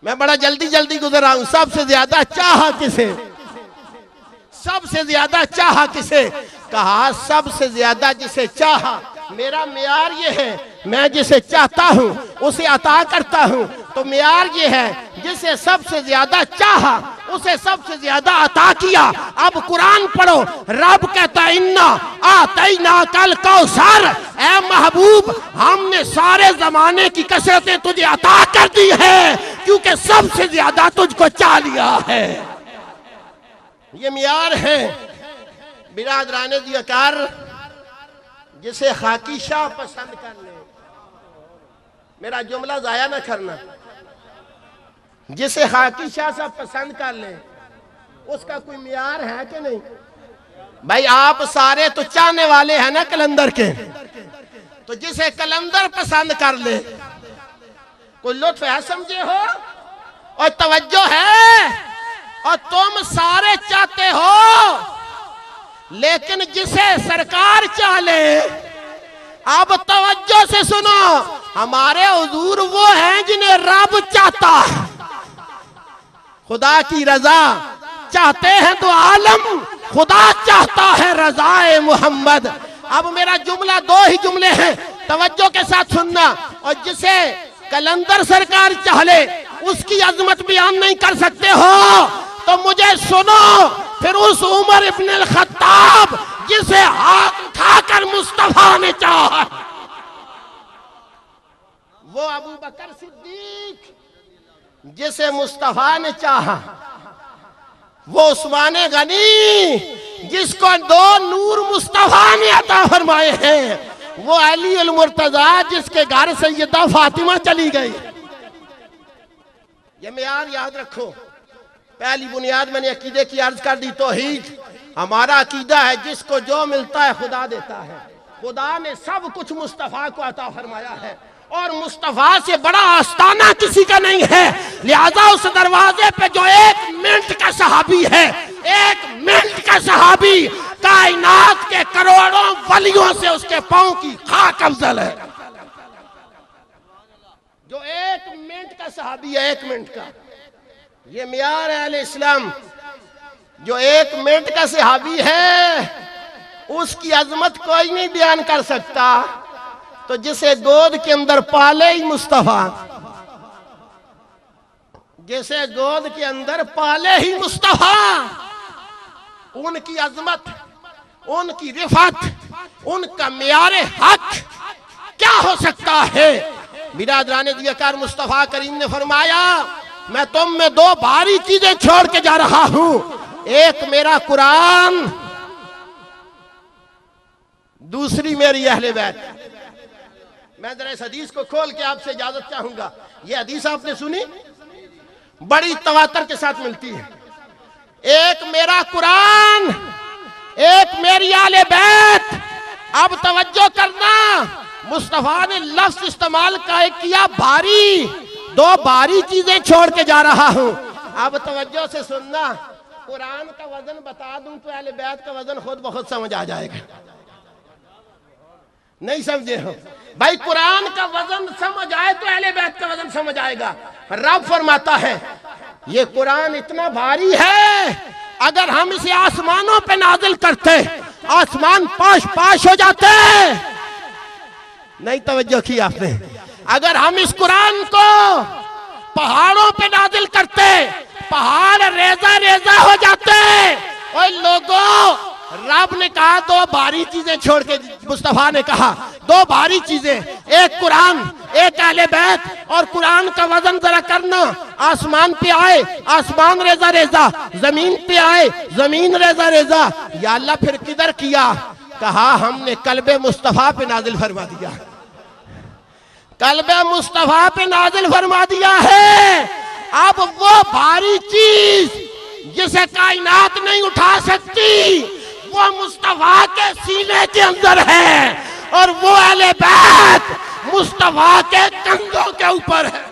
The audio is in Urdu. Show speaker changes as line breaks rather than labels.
میں بڑا جلدی گزر رہا ہوں. سب سے زیادہ چاہا کسے؟ سب سے زیادہ چاہا کسے؟ کہا سب سے زیادہ جسے چاہا. میرا معیار یہ ہے میں جسے چاہتا ہوں اسے عطا کرتا ہوں. تو معیار یہ ہے جسے سب سے زیادہ چاہا اسے سب سے زیادہ عطا کیا. اب قرآن پڑھو. رب کہتا اِنَّا آتَيْنَاكَ الْكَوْثَرَ، اے محبوب ہم نے سارے زمانے کی کثرتیں تجھے عطا کر دی ہے کیونکہ سب سے زیادہ تجھ کو چاہ لیا ہے. یہ معیار ہے برادران دیوکار. جسے خاکی شاہ پسند کر لے، میرا جملہ ضائع نہ کرنا، جسے خاکی شاہ صاحب پسند کر لے اس کا کوئی معیار ہے کہ نہیں؟ بھائی آپ سارے تو چاہنے والے ہیں نا کلندر کے، تو جسے کلندر پسند کر لے کوئی لطف ہے سمجھے ہو اور توجہ ہے اور تم سارے چاہتے ہو، لیکن جسے سرکار چاہ لے. اب توجہ سے سنو، ہمارے حضور وہ ہیں جنہیں رب چاہتا ہے. خدا کی رضا چاہتے ہیں تو عالم، خدا چاہتا ہے رضا محمد. اب میرا جملہ دو ہی جملے ہیں، توجہ کے ساتھ سننا. اور جسے کلندر سرکار چاہ لے اس کی عظمت بیان نہیں کر سکتے ہو تو مجھے سنو، پھر اس عمر ابن الخطاب جسے ہاتھ اٹھا کر مصطفیٰ نے چاہا، وہ ابو بکر صدیق جسے مصطفیٰ نے چاہا، وہ عثمان غنی جس کو دو نور مصطفیٰ نے عطا فرمائے ہیں، وہ علی المرتضیٰ جس کے گھر سیدہ فاطمہ چلی گئی. یہ معیار یاد رکھو. پہلی بنیاد میں نے عقیدے کی عرض کر دی. توحید ہمارا عقیدہ ہے جس کو جو ملتا ہے خدا دیتا ہے. خدا نے سب کچھ مصطفیٰ کو عطا فرمایا ہے اور مصطفیٰ سے بڑا آستانہ کسی کا نہیں ہے. لہذا اس دروازے پہ جو 1 منٹ کا صحابی ہے، 1 منٹ کا صحابی کائنات کے کروڑوں ولیوں سے اس کے پاؤں کی خاک افضل ہے. جو 1 منٹ کا صحابی ہے، 1 منٹ کا. یہ معیار ہے اہل اسلام. جو 1 منٹ کا صحابی ہے اس کی عظمت کوئی نہیں بیان کر سکتا. تو جسے گود کے اندر پالے ہی مصطفیٰ، جسے گود کے اندر پالے ہی مصطفیٰ، ان کی عظمت، ان کی رفعت، ان کا معیار حق کیا ہو سکتا ہے؟ برادران دیوکار مصطفیٰ کریم نے فرمایا میں تم میں 2 بھاری چیزیں چھوڑ کے جا رہا ہوں. ایک میرا قرآن، دوسری میری اہل بیت. میں ذرا اس حدیث کو کھول کے آپ سے اجازت چاہوں گا. یہ حدیث آپ نے سنی، بڑی تواتر کے ساتھ ملتی ہے. ایک میرا قرآن، ایک میری اہل بیت. اب توجہ کرنا، مصطفیٰ نے لفظ استعمال کیا بھاری. 2 بھاری چیزیں چھوڑ کے جا رہا ہوں. اب توجہ سے سننا، قرآن کا وزن بتا دوں تو اہل بیت کا وزن خود بخود سمجھ آ جائے گا. نہیں سمجھے ہو بھائی؟ قرآن کا وزن سمجھ آئے تو اہل بیت کا وزن سمجھ آئے گا. رب فرماتا ہے یہ قرآن اتنا بھاری ہے اگر ہم اسے آسمانوں پہ نازل کرتے آسمان پاش ہو جاتے. نہیں توجہ کی آپ نے؟ اگر ہم اس قرآن کو پہاڑوں پہ نازل کرتے پہاڑ ریزہ ریزہ ہو جاتے. اوے لوگوں، رب نے کہا 2 بھاری چیزیں چھوڑ کے، مصطفیٰ نے کہا 2 بھاری چیزیں، ایک قرآن، ایک اہل بیت. اور قرآن کا وزن ذرا کرنا، آسمان پہ آئے آسمان ریزہ ریزہ، زمین پہ آئے زمین ریزہ ریزہ. یا اللہ پھر کدھر کیا؟ کہا ہم نے قلب مصطفیٰ پہ نازل فرما دیا، قلب مصطفیٰ پہ نازل فرما دیا ہے. اب وہ بھاری چیز جسے کائنات نہیں اٹھا سکتی وہ مصطفیٰ کے سینے کے اندر ہے اور وہ اہل بیت مصطفیٰ کے کندھوں کے اوپر ہے.